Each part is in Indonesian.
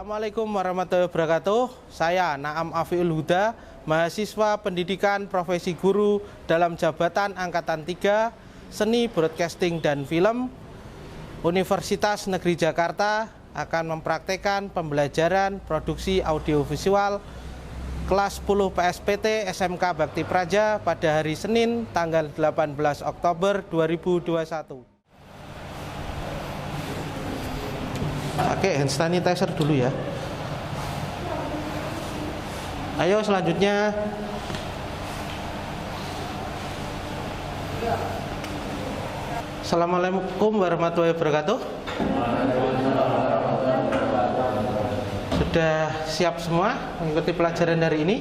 Assalamualaikum warahmatullahi wabarakatuh. Saya Naam Afiul Huda, mahasiswa pendidikan profesi guru dalam jabatan Angkatan 3, Seni Broadcasting dan Film, Universitas Negeri Jakarta, akan mempraktekkan pembelajaran produksi audiovisual kelas 10 PSPT SMK Bakti Praja pada hari Senin tanggal 18 Oktober 2021. Pakai hand sanitizer dulu ya. Ayo selanjutnya. Assalamualaikum warahmatullahi wabarakatuh. Sudah siap semua mengikuti pelajaran hari ini?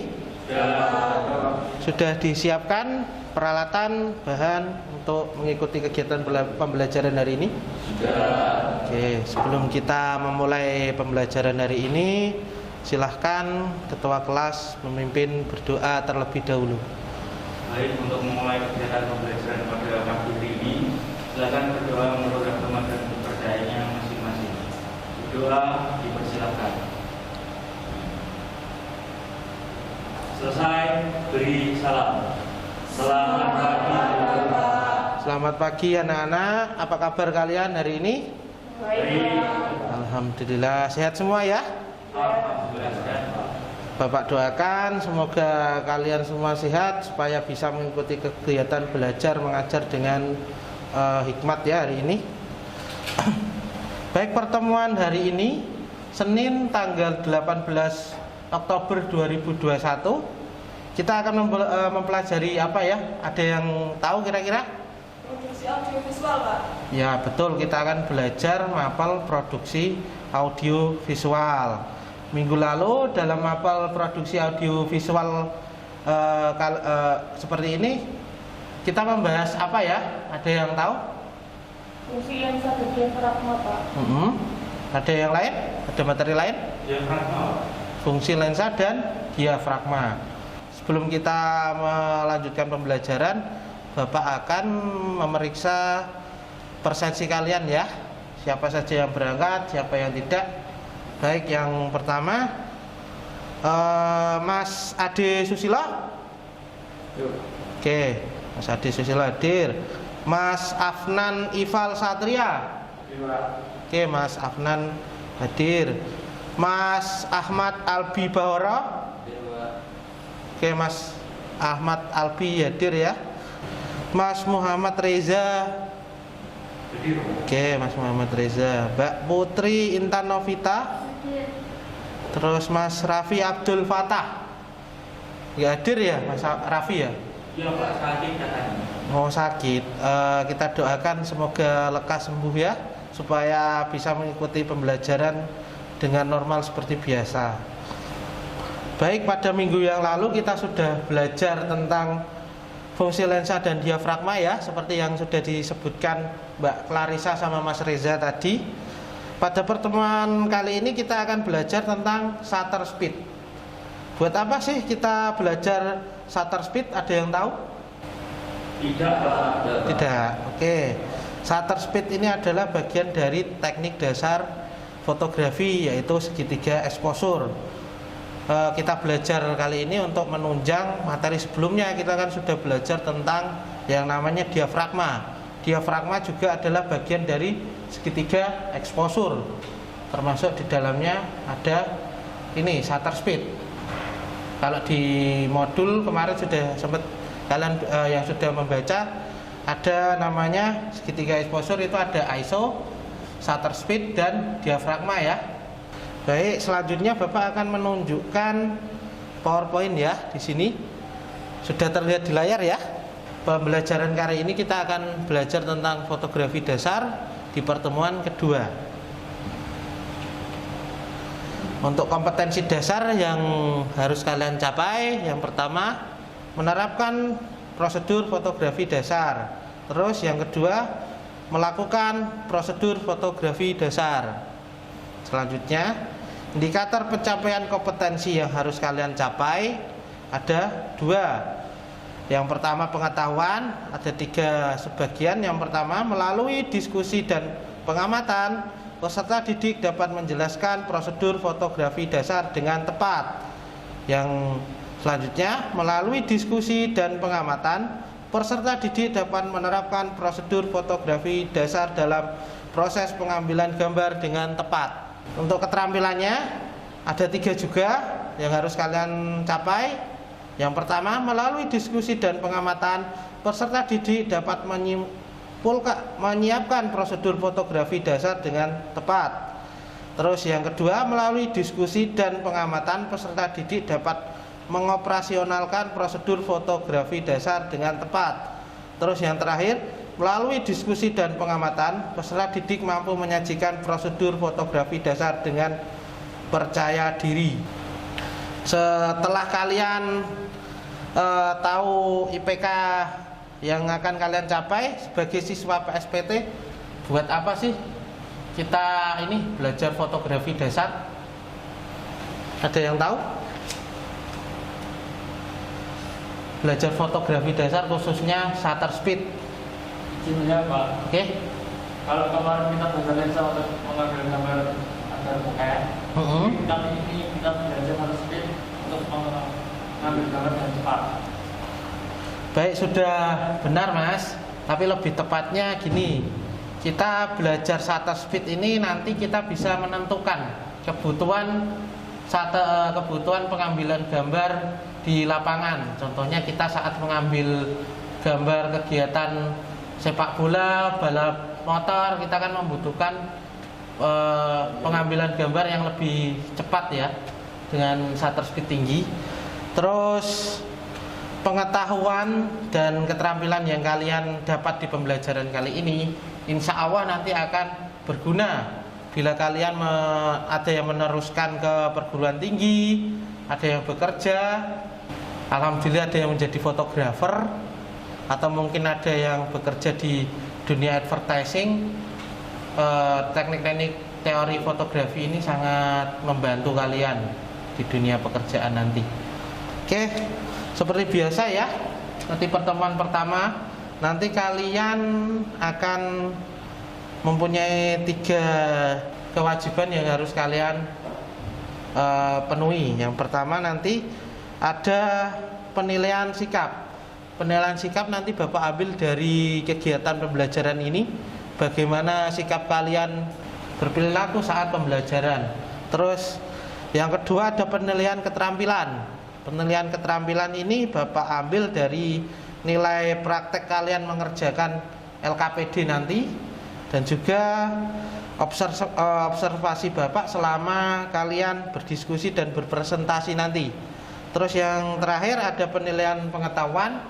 Sudah disiapkan peralatan, bahan untuk mengikuti kegiatan pembelajaran hari ini? Oke, sebelum kita memulai pembelajaran hari ini, silahkan ketua kelas memimpin berdoa terlebih dahulu. Baik, untuk memulai kegiatan pembelajaran pada pagi hari ini, silakan berdoa menurut agama dan kepercayaannya masing-masing. Berdoa dipersilakan. Selesai, beri salam. Selamat pagi. Selamat pagi anak-anak. Apa kabar kalian hari ini? Baik. Alhamdulillah sehat semua ya. Alhamdulillah sehat. Bapak doakan semoga kalian semua sehat supaya bisa mengikuti kegiatan belajar mengajar dengan hikmat ya hari ini. Baik, pertemuan hari ini Senin tanggal 18 Oktober 2021, kita akan mempelajari apa ya? Ada yang tahu kira-kira? Produksi audiovisual, Pak. Ya betul, kita akan belajar mapel produksi audiovisual. Minggu lalu dalam mapel produksi audiovisual seperti ini, kita membahas apa ya? Ada yang tahu? Fungsi lensa dan diafragma, Pak. Ada yang lain? Ada materi lain? Diafragma. Fungsi lensa dan diafragma. Sebelum kita melanjutkan pembelajaran, Bapak akan memeriksa persepsi kalian ya. Siapa saja yang berangkat, siapa yang tidak. Baik, yang pertama Mas Ade Susilo. Oke, Mas Ade Susilo hadir. Mas Afnan Ifal Satria. Oke, Mas Afnan hadir. Mas Ahmad Albi Bahoro. Oke, Mas Ahmad Albi hadir ya. Mas Muhammad Reza. Oke, Mas Muhammad Reza. Mbak Putri Intan Novita. Terus Mas Raffi Abdul Fatah. Ya hadir ya Mas Raffi ya? Iya Pak, sakit katanya. Mau sakit. Kita doakan semoga lekas sembuh ya, supaya bisa mengikuti pembelajaran dengan normal seperti biasa. Baik, pada minggu yang lalu kita sudah belajar tentang fungsi lensa dan diafragma ya, seperti yang sudah disebutkan Mbak Clarissa sama Mas Reza tadi. Pada pertemuan kali ini kita akan belajar tentang shutter speed. Buat apa sih kita belajar shutter speed? Ada yang tahu? Tidak, Pak. Tidak. Oke. Shutter speed ini adalah bagian dari teknik dasar fotografi, yaitu segitiga exposure. Kita belajar kali ini untuk menunjang materi sebelumnya. Kita kan sudah belajar tentang yang namanya diafragma. Diafragma juga adalah bagian dari segitiga exposure, termasuk di dalamnya ada ini shutter speed. Kalau di modul kemarin sudah sempat kalian yang sudah membaca, ada namanya segitiga exposure, itu ada ISO, shutter speed dan diafragma ya. Baik, selanjutnya Bapak akan menunjukkan PowerPoint ya di sini. Sudah terlihat di layar ya. Pembelajaran kali ini kita akan belajar tentang fotografi dasar di pertemuan kedua. Untuk kompetensi dasar yang harus kalian capai, yang pertama menerapkan prosedur fotografi dasar. Terus yang kedua melakukan prosedur fotografi dasar. Selanjutnya, indikator pencapaian kompetensi yang harus kalian capai ada 2. Yang pertama pengetahuan, ada 3 sebagian. Yang pertama melalui diskusi dan pengamatan. peserta didik dapat menjelaskan prosedur fotografi dasar dengan tepat. Yang selanjutnya, melalui diskusi dan pengamatan, peserta didik dapat menerapkan prosedur fotografi dasar dalam proses pengambilan gambar dengan tepat. Untuk keterampilannya ada 3 juga yang harus kalian capai. Yang pertama, melalui diskusi dan pengamatan, peserta didik dapat menyiapkan prosedur fotografi dasar dengan tepat. Terus yang kedua, melalui diskusi dan pengamatan, peserta didik dapat mengoperasionalkan prosedur fotografi dasar dengan tepat. Terus yang terakhir, melalui diskusi dan pengamatan, peserta didik mampu menyajikan prosedur fotografi dasar dengan percaya diri. Setelah kalian tahu IPK yang akan kalian capai sebagai siswa PSPT, buat apa sih kita ini belajar fotografi dasar? Ada yang tahu? Belajar fotografi dasar khususnya shutter speed. Sebenarnya Pak, Oke. kalau kemarin kita belajar lensa untuk mengambil gambar agar bukan, tapi ini kita belajar harus speed untuk mengambil gambar dengan cepat. Baik, sudah benar Mas. Tapi lebih tepatnya gini, kita belajar shutter speed ini nanti kita bisa menentukan kebutuhan pengambilan gambar di lapangan. Contohnya kita saat mengambil gambar kegiatan sepak bola, balap motor, kita kan membutuhkan pengambilan gambar yang lebih cepat ya, dengan shutter speed tinggi. Terus pengetahuan dan keterampilan yang kalian dapat di pembelajaran kali ini, insya Allah nanti akan berguna bila kalian ada yang meneruskan ke perguruan tinggi, ada yang bekerja, alhamdulillah ada yang menjadi fotografer, atau mungkin ada yang bekerja di dunia advertising. Teknik-teknik teori fotografi ini sangat membantu kalian di dunia pekerjaan nanti. Oke, seperti biasa ya, nanti pertemuan pertama nanti kalian akan mempunyai 3 kewajiban yang harus kalian penuhi. Yang pertama nanti ada penilaian sikap. Penilaian sikap nanti Bapak ambil dari kegiatan pembelajaran ini, bagaimana sikap kalian berperilaku saat pembelajaran. Terus yang kedua ada penilaian keterampilan. Penilaian keterampilan ini Bapak ambil dari nilai praktek kalian mengerjakan LKPD nanti, dan juga observasi Bapak selama kalian berdiskusi dan berpresentasi nanti. Terus yang terakhir ada penilaian pengetahuan.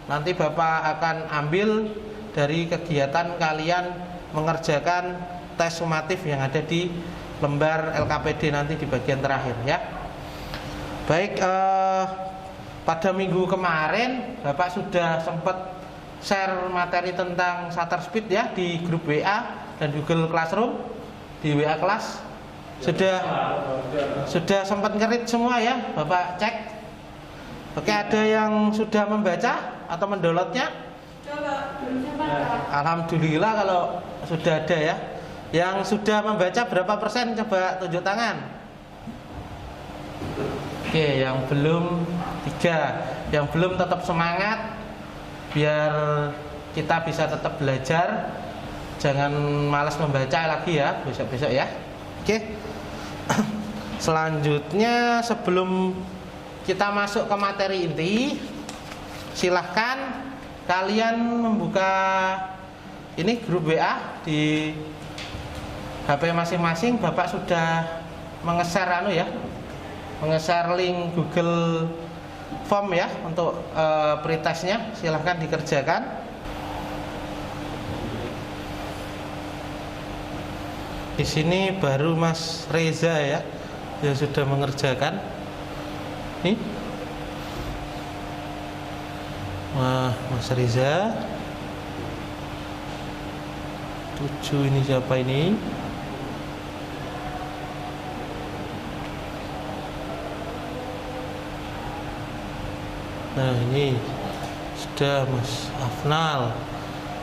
Nanti Bapak akan ambil dari kegiatan kalian mengerjakan tes sumatif yang ada di lembar LKPD nanti di bagian terakhir ya. Baik, pada minggu kemarin Bapak sudah sempat share materi tentang shutter speed ya di grup WA dan Google Classroom, di WA kelas. Sudah sempat ngerit semua ya, Bapak cek. Oke, ada yang sudah membaca atau mendownloadnya? Coba, belum sempat. Alhamdulillah kalau sudah ada ya. Yang sudah membaca berapa persen? Coba tunjuk tangan. Oke, yang belum 3. Yang belum tetap semangat, biar kita bisa tetap belajar. Jangan malas membaca lagi ya, besok-besok ya. Oke. Selanjutnya sebelum kita masuk ke materi inti, silahkan kalian membuka ini grup WA di HP masing-masing. Bapak sudah mengeser mengeser link Google Form ya untuk pretestnya. Silahkan dikerjakan. Di sini baru Mas Reza ya yang sudah mengerjakan. Nih, wah, Mas Reza 7 ini siapa ini? Nah ini sudah Mas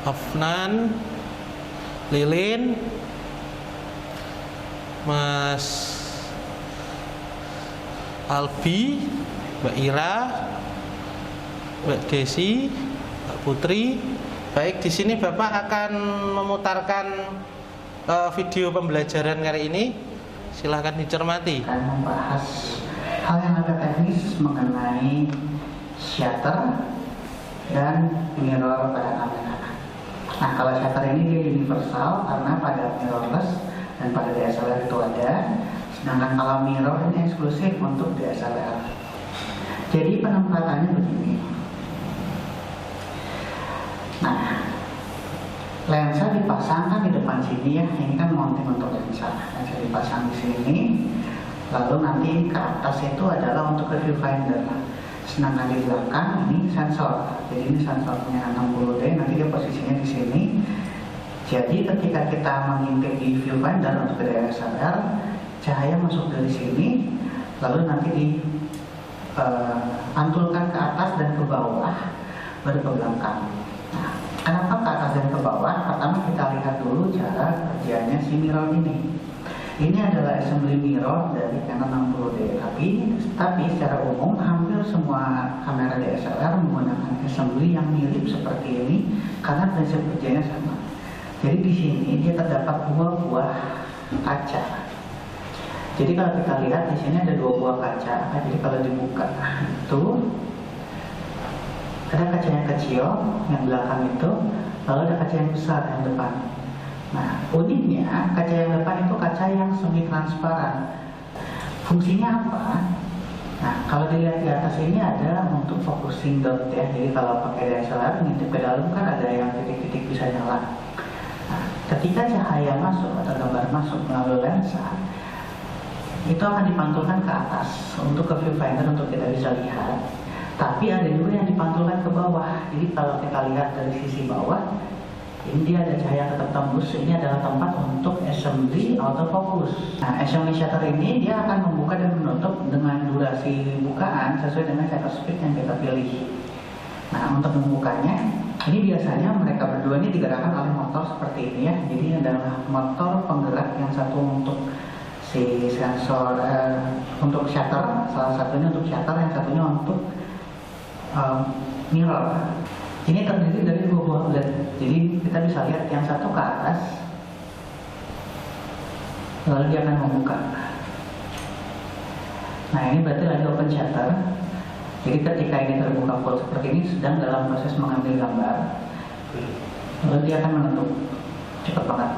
Afnan, Lilin, Mas Albi, Mbak Ira, Mbak Desi, Mbak Putri. Baik, di sini Bapak akan memutarkan video pembelajaran kali ini. Silahkan dicermati. Akan membahas hal yang agak teknis mengenai shutter dan mirror pada kamera. Nah, kalau shutter ini dia universal karena pada mirrorless dan pada DSLR itu ada. Sedangkan kalau mirror ini eksklusif untuk DSLR. Jadi penempatannya begini. Nah, lensa dipasangkan di depan sini ya. Ini kan mounting untuk lensa. Lensa dipasang di sini. Lalu nanti ke atas itu adalah untuk ke viewfinder. Sedangkan di belakang ini sensor. Jadi ini sensornya 60D. Nanti dia posisinya di sini. Jadi ketika kita mengintip di viewfinder untuk ke DSLR, cahaya masuk dari sini, lalu nanti dipantulkan ke atas dan ke bawah, baru ke belakang. Nah, kenapa ke atas dan ke bawah? Pertama kita lihat dulu cara kerjanya si mirror ini. Ini adalah assembly mirror dari Canon 60D. Tapi secara umum hampir semua kamera DSLR menggunakan assembly yang mirip seperti ini karena prinsip kerjanya sama. Jadi di sini dia terdapat dua buah kaca. Jadi kalau kita lihat di sini ada dua buah kaca. Jadi kalau dibuka itu ada kaca yang kecil yang belakang itu, lalu ada kaca yang besar yang depan. Nah, uniknya kaca yang depan itu kaca yang semi transparan. Fungsinya apa? Nah, kalau dilihat di atas ini ada untuk focusing dot ya. Jadi kalau pakai DSLR ngintip ke dalam kan ada yang titik-titik bisa nyala. Nah, ketika cahaya masuk atau gambar masuk melalui lensa, itu akan dipantulkan ke atas untuk ke viewfinder untuk kita bisa lihat. Tapi ada juga yang dipantulkan ke bawah. Jadi kalau kita lihat dari sisi bawah, ini dia ada cahaya tetap tembus. Ini adalah tempat untuk assembly autofocus. Nah, assembly shutter ini dia akan membuka dan menutup dengan durasi bukaan sesuai dengan shutter speed yang kita pilih. Nah, untuk membukanya, ini biasanya mereka berdua ini digerakkan oleh motor seperti ini ya. Jadi ini adalah motor penggerak, yang satu untuk si sensor untuk shutter, salah satunya untuk shutter, yang satunya untuk mirror. Ini terdiri dari dua buah LED. Jadi kita bisa lihat yang satu ke atas, lalu dia akan membuka. Nah, ini berarti lagi open shutter. Jadi ketika ini terbuka full seperti ini, sedang dalam proses mengambil gambar, lalu dia akan menutup cepat banget.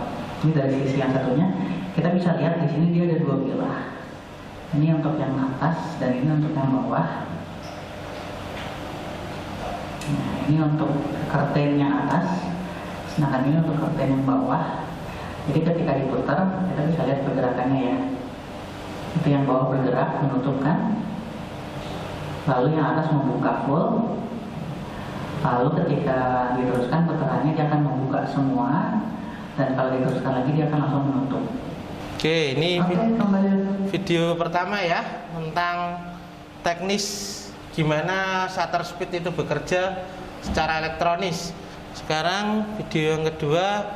Ini dari sisi yang satunya, kita bisa lihat di sini dia ada dua bilah. Ini untuk yang atas dan ini untuk yang bawah. Nah, ini untuk curtain yang atas, sedangkan ini untuk curtain yang bawah. Jadi ketika diputar, kita bisa lihat pergerakannya ya. Itu yang bawah bergerak, menutupkan. Lalu yang atas membuka full. Lalu ketika diteruskan putarannya, dia akan membuka semua. Dan kalau diteruskan lagi, dia akan langsung menutup. Oke, ini kembali. video pertama ya tentang teknis gimana shutter speed itu bekerja secara elektronis. Sekarang video yang kedua,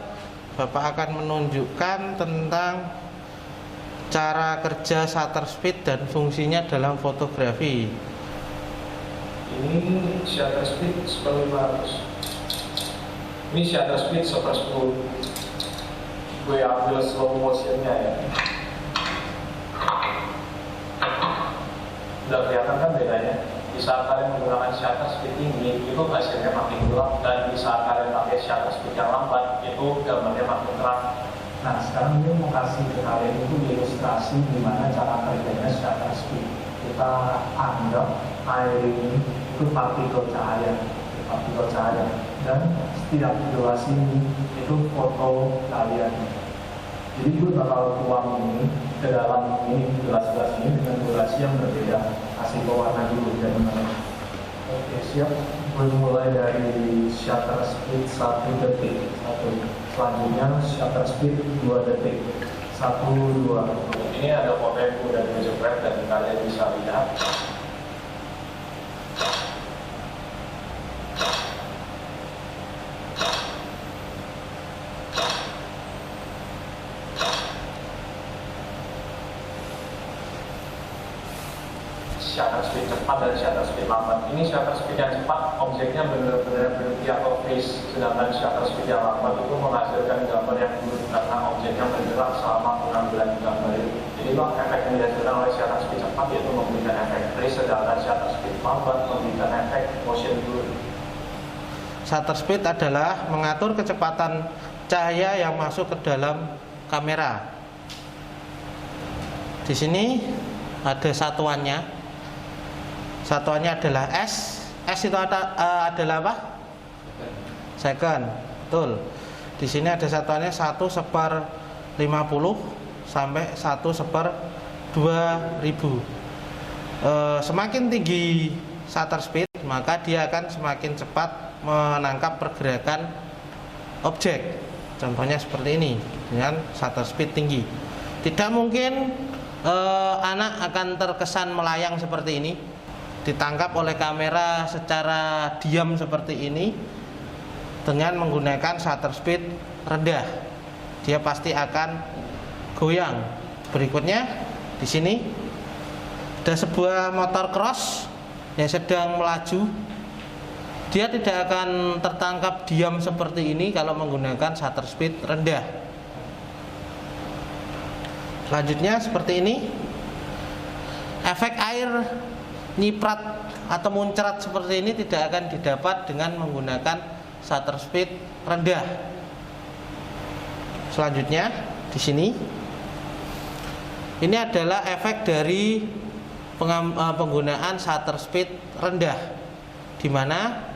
Bapak akan menunjukkan tentang cara kerja shutter speed dan fungsinya dalam fotografi. Ini shutter speed 1500. Ini shutter speed 1/10. Gue ambil slow motionnya ya. Udah kelihatan kan bedanya? Di saat kalian menggunakan shutter speed tinggi, itu hasilnya makin gelap, dan di saat kalian pakai shutter speed yang lambat, itu gambarnya makin terang. Nah, sekarang dia mau kasih ke kalian itu ilustrasi gimana cara kerjanya shutter speed. Kita anggap air ini itu partikel cahaya, dan setiap durasi ini itu foto kalian. Jadi gue bakal tuang ini ke dalam ini gelas-gelas ini dengan durasi yang berbeda. Kasih pewarna dulu teman-teman. Oke, siap. Gue mulai dari shutter speed 1 detik. Selanjutnya shutter speed 2 detik. 1, 2. Ini ada foto yang udah dijepret dan kalian bisa lihat. shutter speed cepat dan shutter speed lambat. Ini shutter speed yang cepat, objeknya benar-benar berhenti atau freeze, sedangkan shutter speed yang lambat itu menghasilkan gambar yang buruk karena objeknya bergerak selama pengambilan gambar itu. Jadi efek yang dihasilkan oleh shutter speed cepat yaitu memberikan efek freeze, sedangkan shutter speed lambat memberikan efek motion blur. Shutter speed adalah mengatur kecepatan cahaya yang masuk ke dalam kamera. Di sini ada satuannya. Satuannya adalah S. S itu adalah apa? Second. Betul. Di sini ada satuannya 1/50 sampai 1/2000. Semakin tinggi shutter speed, maka dia akan semakin cepat menangkap pergerakan objek. Contohnya seperti ini dengan shutter speed tinggi. Tidak mungkin anak akan terkesan melayang seperti ini, ditangkap oleh kamera secara diam seperti ini dengan menggunakan shutter speed rendah. Dia pasti akan goyang. Berikutnya di sini ada sebuah motor cross yang sedang melaju. Dia tidak akan tertangkap diam seperti ini kalau menggunakan shutter speed rendah. Selanjutnya seperti ini. Efek air nyiprat atau muncrat seperti ini tidak akan didapat dengan menggunakan shutter speed rendah. Selanjutnya di sini. Ini adalah efek dari penggunaan shutter speed rendah, di mana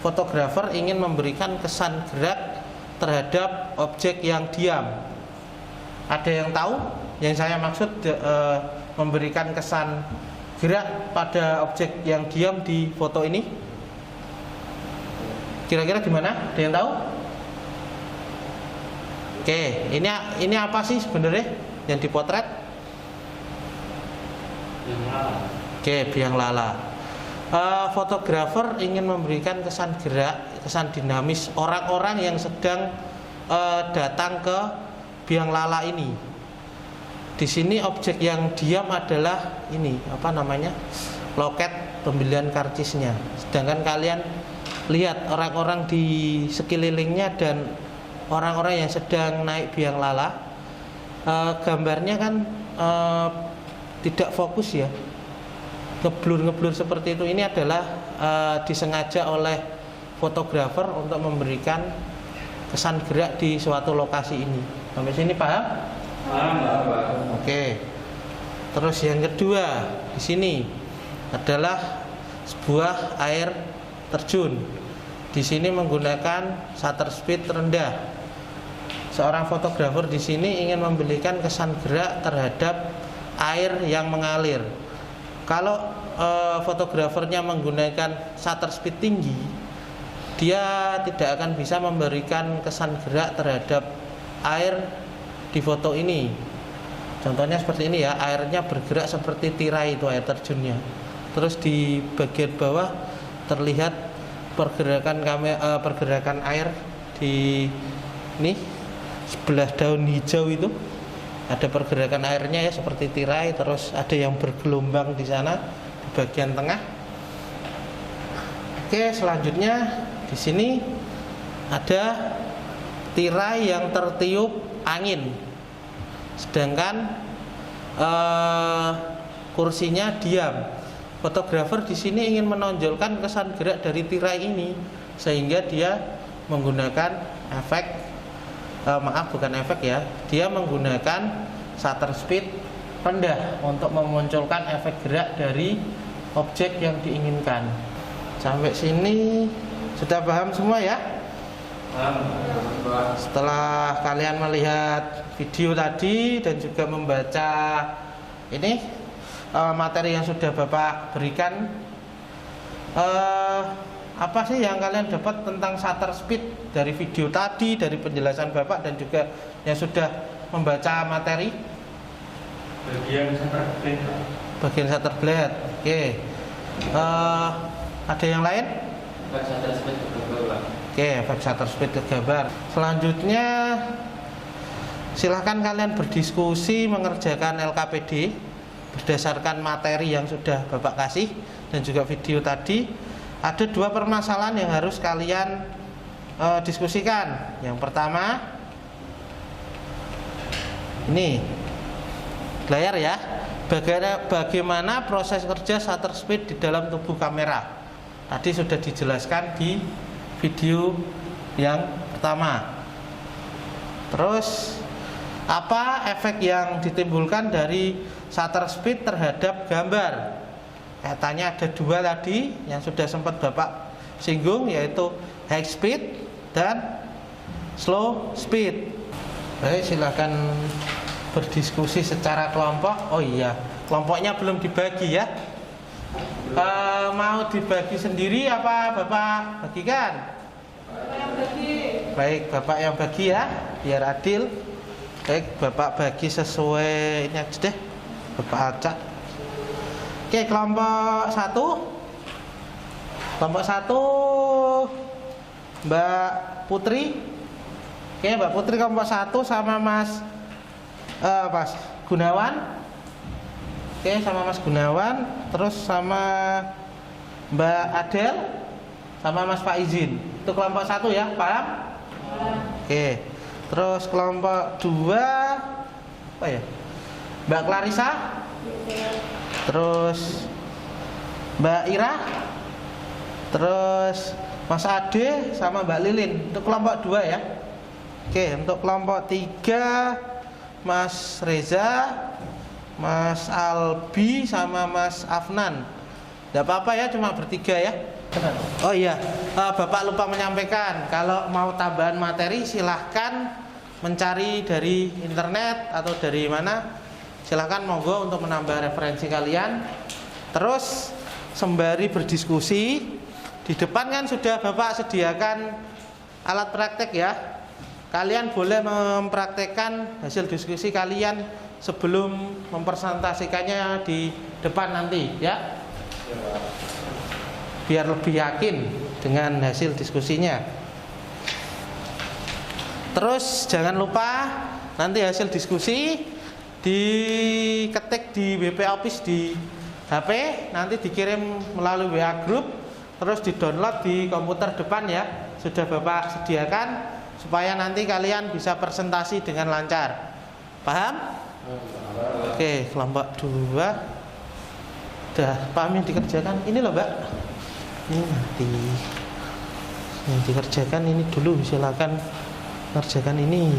fotografer ingin memberikan kesan gerak terhadap objek yang diam. Ada yang tahu yang saya maksud memberikan kesan gerak pada objek yang diam di foto ini? Kira-kira di mana? Ada yang tahu? Oke, ini apa sih sebenarnya yang dipotret? Biang lala. Oke, biang lala. Fotografer ingin memberikan kesan gerak, kesan dinamis orang-orang yang sedang datang ke biang lala ini. Di sini objek yang diam adalah ini, apa namanya? Loket pembelian karcisnya. Sedangkan kalian lihat orang-orang di sekelilingnya dan orang-orang yang sedang naik biang lala, gambarnya kan tidak fokus ya, ngeblur seperti itu. Ini adalah disengaja oleh fotografer untuk memberikan kesan gerak di suatu lokasi ini. Sampai sini paham? Paham. Oke. Terus yang kedua di sini adalah sebuah air terjun. Di sini menggunakan shutter speed rendah. Seorang fotografer di sini ingin memberikan kesan gerak terhadap air yang mengalir. Kalau fotografernya menggunakan shutter speed tinggi, dia tidak akan bisa memberikan kesan gerak terhadap air di foto ini. Contohnya seperti ini ya, airnya bergerak seperti tirai itu air terjunnya. Terus di bagian bawah terlihat pergerakan air di ini sebelah daun hijau itu. Ada pergerakan airnya ya seperti tirai, terus ada yang bergelombang di sana di bagian tengah. Oke, selanjutnya di sini ada tirai yang tertiup angin, sedangkan kursinya diam. Fotografer di sini ingin menonjolkan kesan gerak dari tirai ini, sehingga dia menggunakan efek, dia menggunakan shutter speed rendah untuk memunculkan efek gerak dari objek yang diinginkan. Sampai sini sudah paham semua ya? Setelah kalian melihat video tadi dan juga membaca ini materi yang sudah Bapak berikan, apa sih yang kalian dapat tentang shutter speed dari video tadi, dari penjelasan Bapak dan juga yang sudah membaca materi? Bagian shutter blade. Bagian shutter blade. Oke. Ada yang lain? Efek shutter speed bergambar. Oke, efek shutter speed gambar. Selanjutnya silahkan kalian berdiskusi mengerjakan LKPD berdasarkan materi yang sudah Bapak kasih dan juga video tadi, ada 2 permasalahan yang harus kalian diskusikan. Yang pertama, ini layar ya, bagaimana proses kerja shutter speed di dalam tubuh kamera. Tadi sudah dijelaskan di video yang pertama. Terus apa efek yang ditimbulkan dari shutter speed terhadap gambar? Katanya ada 2 tadi yang sudah sempat Bapak singgung, yaitu high speed dan slow speed. Baik, silakan berdiskusi secara kelompok. Oh iya, kelompoknya belum dibagi ya. Mau dibagi sendiri apa Bapak bagikan? Bapak yang bagi. Baik, Bapak yang bagi ya, biar adil. Baik, Bapak bagi sesuai ini aja deh, Bapak acak. Oke, kelompok 1. Kelompok 1 Mbak Putri. Oke, Mbak Putri kelompok 1 sama Mas Gunawan. Oke, sama Mas Gunawan. Terus sama Mbak Adel sama Mas Pak Izin. Itu kelompok 1 ya, paham? Oke. Terus kelompok 2 apa ya? Mbak Clarissa. Terus Mbak Ira. Terus Mas Ade sama Mbak Lilin. Itu kelompok 2 ya. Oke, untuk kelompok 3 Mas Reza, Mas Albi sama Mas Afnan. Tidak apa-apa ya, cuma bertiga ya. Oh iya, Bapak lupa menyampaikan, kalau mau tambahan materi silahkan mencari dari internet atau dari mana. Silahkan monggo untuk menambah referensi kalian. Terus sembari berdiskusi, di depan kan sudah Bapak sediakan alat praktek ya. Kalian boleh mempraktekkan hasil diskusi kalian sebelum mempresentasikannya di depan nanti ya, biar lebih yakin dengan hasil diskusinya. Terus jangan lupa nanti hasil diskusi diketik di WP Office di HP, nanti dikirim melalui WA Group, terus di-download di komputer depan ya, sudah Bapak sediakan supaya nanti kalian bisa presentasi dengan lancar. Paham? Oke, kelompok 2 udah paham yang dikerjakan. Ini loh Mbak, ini nanti yang dikerjakan ini dulu. Silakan kerjakan ini,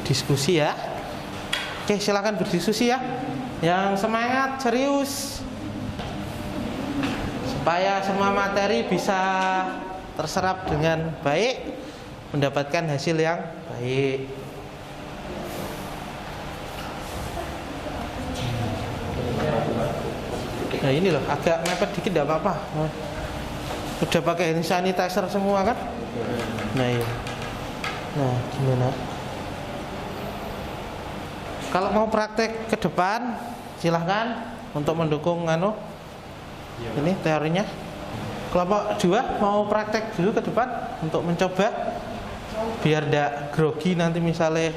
diskusi ya. Oke, silakan berdiskusi ya. Yang semangat, serius, supaya semua materi bisa terserap dengan baik, mendapatkan hasil yang baik. Nah ini loh, agak mepet dikit tidak apa-apa. Udah pakai hand sanitizer semua kan? Nah iya. Nah gimana? Kalau mau praktek ke depan, silahkan untuk mendukung ini teorinya. Kelompok 2 mau praktek dulu ke depan untuk mencoba, biar tidak grogi nanti misalnya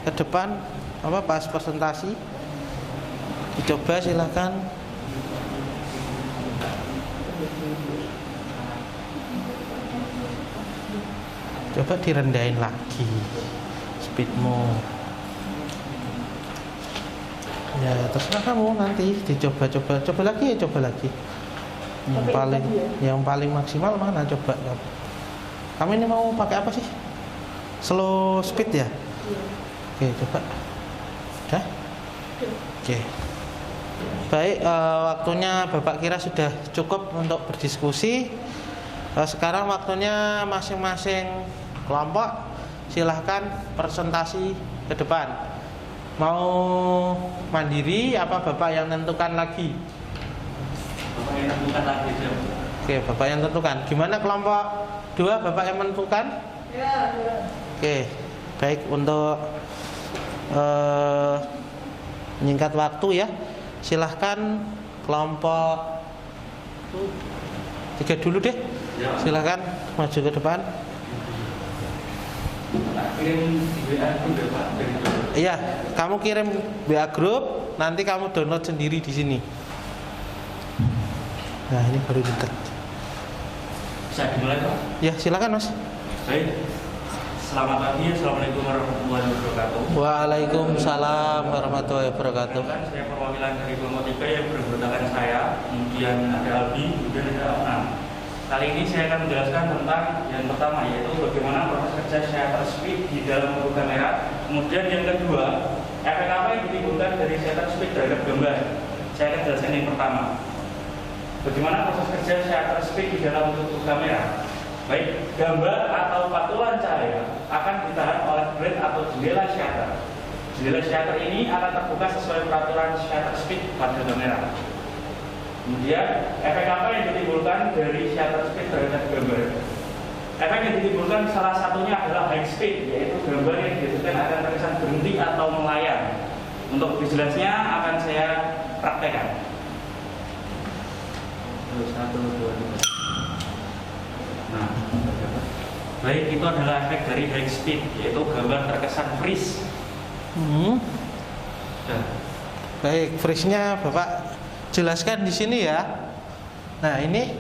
ke depan pas presentasi. Dicoba silahkan. Coba direndahin lagi speedmu. Ya terserah kamu, nanti dicoba-coba, coba lagi. Yang paling maksimal mana coba kamu. Kamu ini mau pakai apa sih? Slow speed ya? Oke, coba. Udah? Oke. Baik, waktunya Bapak kira sudah cukup untuk berdiskusi. Sekarang waktunya masing-masing kelompok silahkan presentasi ke depan. Mau mandiri apa Bapak yang tentukan lagi? Bapak yang tentukan lagi. Oke, Bapak yang tentukan. Gimana kelompok 2 Bapak yang menentukan? Ya. Oke, baik, untuk menyingkat waktu ya, silahkan kelompok 3 dulu deh. Silahkan maju ke depan. Kirim WA Group ya Pak. Iya, kamu kirim WA Group. nanti kamu download sendiri di sini. Nah, ini baru dekat. Bisa dimulai, Pak? Ya, silakan Mas. Baik. Selamat pagi, Assalamualaikum warahmatullahi wabarakatuh. Waalaikumsalam warahmatullahi wabarakatuh. Saya perwakilan dari kelompok 3 yang beranggotakan saya, kemudian ada Albi, kemudian ada Afnan. Kali ini saya akan menjelaskan tentang yang pertama, yaitu bagaimana proses kerja shutter speed di dalam mobil kamera. Kemudian yang kedua, efek apa yang ditimbulkan dari shutter speed terhadap gambar. Saya akan jelaskan yang pertama, bagaimana proses kerja shutter speed di dalam mobil kamera. Baik, gambar atau pantulan cahaya akan ditahan oleh blade atau jendela shutter. Jendela shutter ini akan terbuka sesuai peraturan shutter speed pada kamera. Kemudian, efek apa yang ditimbulkan dari shutter speed terhadap gambar? Efek yang ditimbulkan salah satunya adalah high speed, yaitu gambar yang dihasilkan akan terkesan berhenti atau melayang. Untuk lebih jelasnya akan saya praktekkan. 1, 2, 3. Nah, baik, itu adalah efek dari high speed, yaitu gambar terkesan freeze. Baik, freeze-nya Bapak jelaskan di sini ya. Nah, ini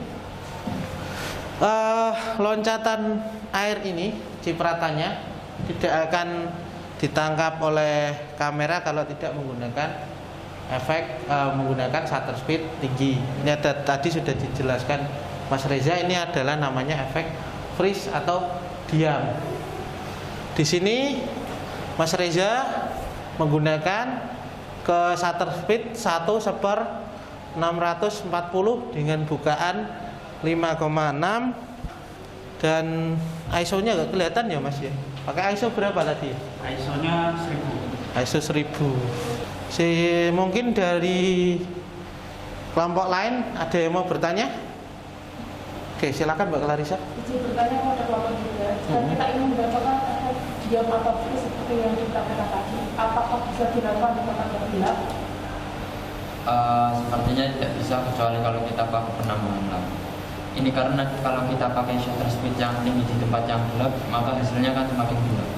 loncatan air ini, cipratannya tidak akan ditangkap oleh kamera kalau tidak menggunakan efek menggunakan shutter speed tinggi. Ini tadi sudah dijelaskan Mas Reza, ini adalah namanya efek freeze atau diam. Di sini Mas Reza menggunakan ke shutter speed 1/640 dengan bukaan 5,6 dan ISO-nya nggak kelihatan ya Mas ya. Pakai ISO berapa tadi? ISO-nya 1000. ISO 1000. Mungkin dari kelompok lain ada yang mau bertanya? Oke, silakan Mbak Clarissa. Izin bertanya kepada kelompok juga. Jika kita ingin mendapatkan efek diam atau freeze seperti yang kita katakan tadi, apakah bisa dilakukan di tempat yang gelap? Sepertinya tidak bisa kecuali kalau kita pakai penambahan lampu. Ini karena kalau kita pakai shutter speed yang tinggi di tempat yang gelap, maka hasilnya kan semakin gelap.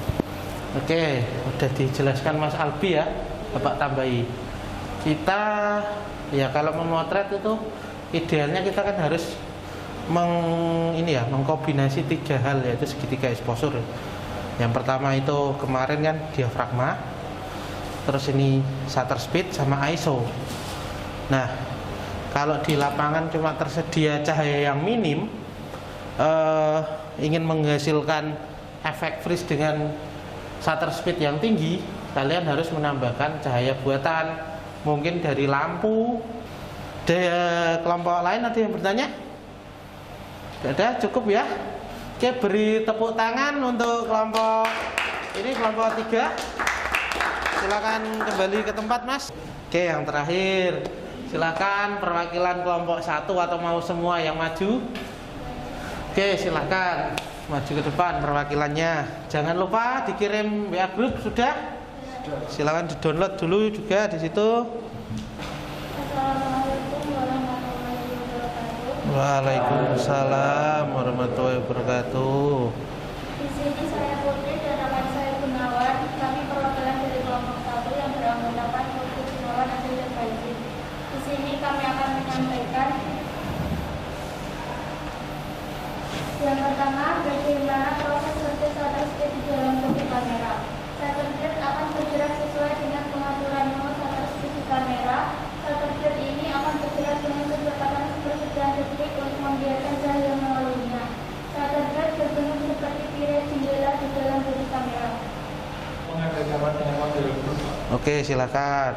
Oke, udah dijelaskan Mas Albi ya, Bapak tambahi. Kita ya kalau memotret itu idealnya kita kan harus mengkombinasi 3 hal, yaitu segitiga exposure. Yang pertama itu kemarin kan diafragma, terus ini shutter speed sama ISO. Nah, kalau di lapangan cuma tersedia cahaya yang minim, ingin menghasilkan efek freeze dengan shutter speed yang tinggi, kalian harus menambahkan cahaya buatan, mungkin dari lampu. Kelompok lain ada yang bertanya? Ada, cukup ya. Oke, beri tepuk tangan untuk kelompok ini, kelompok 3. Silakan kembali ke tempat Mas. Oke, yang terakhir, silakan perwakilan kelompok 1 atau mau semua yang maju. Oke, silakan maju ke depan perwakilannya. Jangan lupa dikirim WA group, sudah? Silakan di-download dulu juga di situ. Waalaikumsalam warahmatullahi wabarakatuh. Di sini saya Putri dan nama saya Gunawan. Kami perwakilan dari kelompok 1 yang beranggotakan Putri Gunawan Adil dan Baiti. Di sini kami akan menyampaikan yang pertama, bagaimana proses kerja shutter speed di dalam mobil kamera. Shutter speed akan bergerak sesuai dengan pengaturan nomor shutter speed di kamera. Shutter speed ini akan bergerak dengan kecepatan sepersekian detik untuk membiarkan cahaya melaluinya. Shutter speed berbentuk seperti tirai jendela di dalam bodi kamera. Oke, silakan.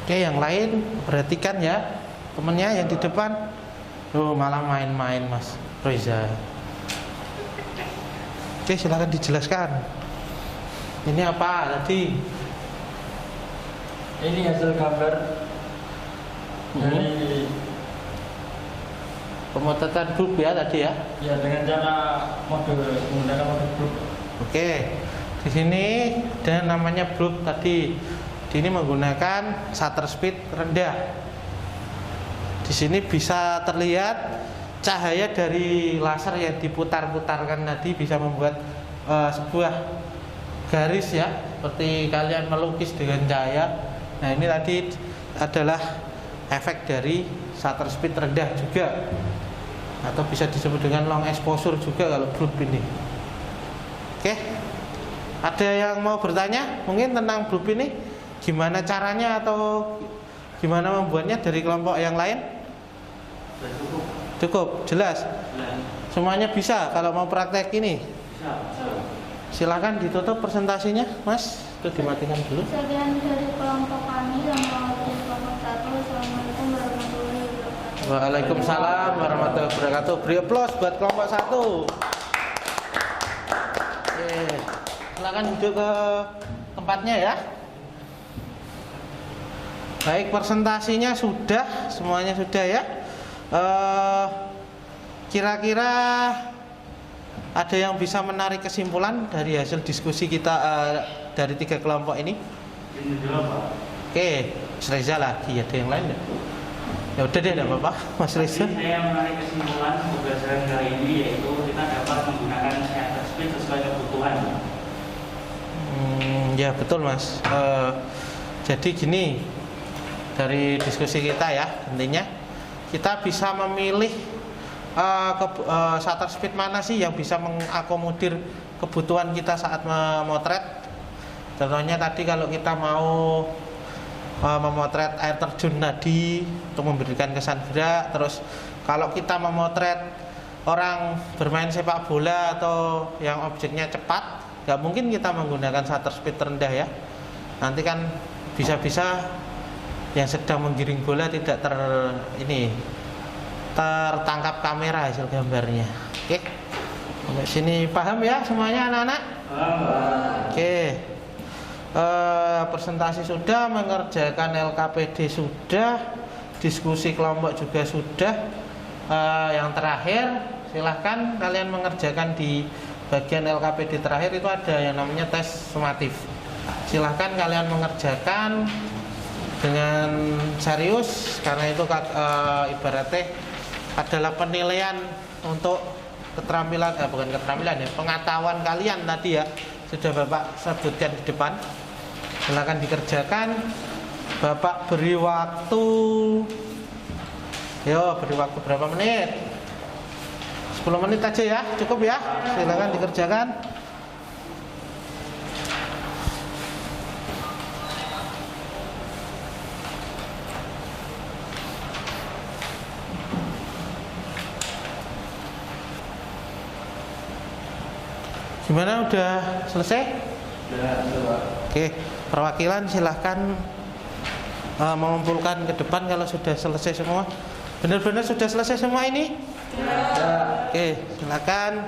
Oke, yang lain perhatikan ya, temennya yang di depan. Malah main-main Mas Reza. Oke, silakan dijelaskan. Ini apa tadi? Ini hasil gambar dari pemotretan grup ya tadi ya. ya dengan cara menggunakan mode grup. Oke, di sini ada namanya grup tadi. Ini menggunakan shutter speed rendah. Di sini bisa terlihat cahaya dari laser yang diputar-putarkan tadi bisa membuat sebuah garis ya, seperti kalian melukis dengan cahaya. Nah ini tadi adalah efek dari shutter speed rendah juga, atau bisa disebut dengan long exposure juga kalau blur ini. Oke, ada yang mau bertanya mungkin tentang blur ini, gimana caranya atau gimana membuatnya dari kelompok yang lain? Cukup, jelas. Semuanya bisa. Kalau mau praktek ini, silakan ditutup presentasinya, Mas. Itu dimatikan dulu. Sekian dari kelompok kami yang mewakili kelompok 1. Assalamualaikum warahmatullahi wabarakatuh. Waalaikumsalam warahmatullahi wabarakatuh. Beri aplaus buat kelompok 1. Oke, silakan duduk ke tempatnya ya. Baik, presentasinya sudah, semuanya sudah ya. Kira-kira ada yang bisa menarik kesimpulan dari hasil diskusi kita dari 3 kelompok ini? Oke, Mas Reza lagi, ada yang lain enggak? Ya udah deh, enggak apa-apa, Mas Reza. Saya menarik kesimpulan pembelajaran kali ini yaitu kita dapat menggunakan shutter speed sesuai kebutuhan. Ya betul Mas. Jadi gini, dari diskusi kita ya, intinya kita bisa memilih shutter speed mana sih yang bisa mengakomodir kebutuhan kita saat memotret. Contohnya tadi kalau kita mau memotret air terjun tadi untuk memberikan kesan gerak, terus kalau kita memotret orang bermain sepak bola atau yang objeknya cepat, nggak mungkin kita menggunakan shutter speed rendah ya. Nanti kan bisa-bisa yang sedang menggiring bola tidak tertangkap kamera hasil gambarnya. Oke, sampai sini paham ya semuanya anak-anak? Oke, presentasi sudah, mengerjakan LKPD sudah, diskusi kelompok juga sudah. Yang terakhir, silahkan kalian mengerjakan di bagian LKPD terakhir itu ada yang namanya tes sumatif. Silahkan kalian mengerjakan dengan serius karena itu ibaratnya adalah penilaian untuk keterampilan, bukan keterampilan ya, pengetahuan kalian tadi ya, sudah Bapak sebutkan di depan. Silakan dikerjakan. Bapak beri waktu, beri waktu berapa menit? 10 menit aja ya, cukup ya. Silakan dikerjakan. Gimana, udah selesai? Oke, perwakilan silahkan mengumpulkan ke depan kalau sudah selesai semua. Benar-benar sudah selesai semua ini? Ya. Oke, silakan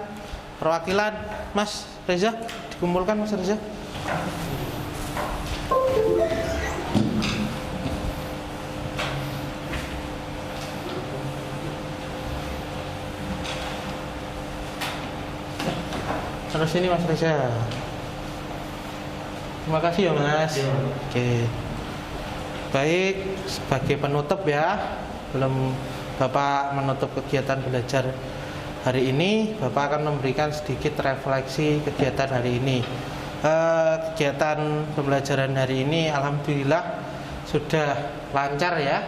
perwakilan Mas Reza dikumpulkan, Mas Reza. Terus ini Mas Reza. Terima kasih ya Mas. Oke. Baik, sebagai penutup ya, belum Bapak menutup kegiatan belajar hari ini, Bapak akan memberikan sedikit refleksi kegiatan hari ini. Kegiatan pembelajaran hari ini alhamdulillah sudah lancar ya.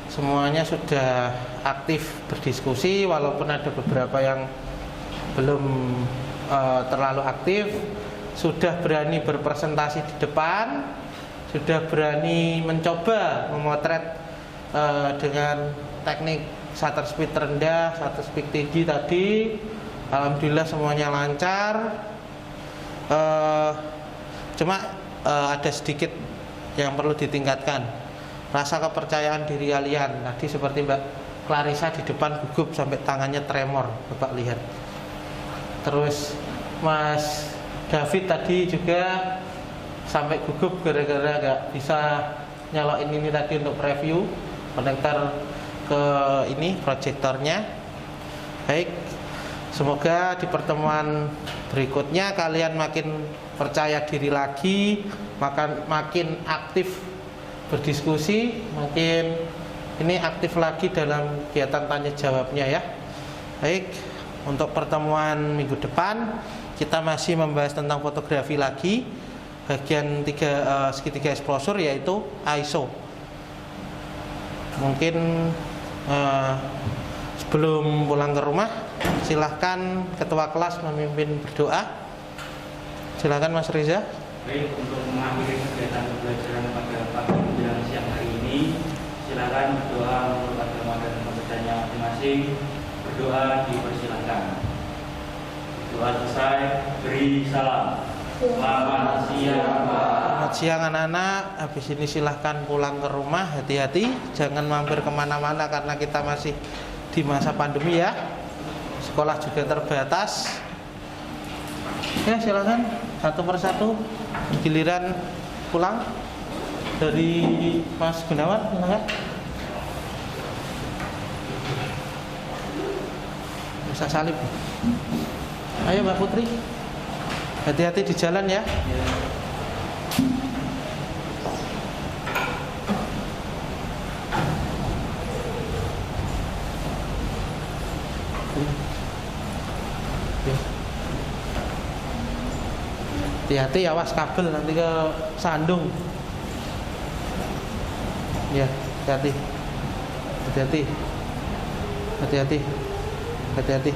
Semuanya sudah aktif berdiskusi, walaupun ada beberapa yang belum terlalu aktif. Sudah berani berpresentasi di depan, sudah berani mencoba memotret dengan teknik shutter speed rendah, shutter speed tinggi tadi. Alhamdulillah semuanya lancar. Cuma ada sedikit yang perlu ditingkatkan, rasa kepercayaan diri kalian. Tadi seperti Mbak Clarissa di depan gugup sampai tangannya tremor, Bapak lihat. Terus Mas David tadi juga sampai gugup gara-gara gak bisa nyalain ini tadi untuk preview konektor ke ini proyektornya. Baik, semoga di pertemuan berikutnya kalian makin percaya diri lagi, makin aktif berdiskusi, makin ini aktif lagi dalam kegiatan tanya jawabnya ya. Baik, untuk pertemuan minggu depan kita masih membahas tentang fotografi lagi. Bagian segitiga exposure yaitu ISO. Mungkin sebelum pulang ke rumah, silahkan ketua kelas memimpin berdoa. Silakan Mas Reza. Baik, untuk mengakhiri kegiatan pembelajaran pada pagi menjelang siang hari ini, silakan berdoa menurut agama dan kepercayaannya masing-masing. Berdoa dipersilakan. Doa selesai, beri salam. Selamat siang, Pak. Selamat siang anak-anak. Habis ini silahkan pulang ke rumah. Hati-hati, jangan mampir kemana-mana karena kita masih di masa pandemi ya. Sekolah juga terbatas. Ya silakan satu persatu. Giliran pulang dari Mas Gunawan, silakan. Bisa salib. Ayo Mbak Putri. Hati-hati di jalan ya. Hati-hati, awas kabel nanti ke sandung. Ya, hati-hati. Hati-hati. Hati-hati. Hati-hati.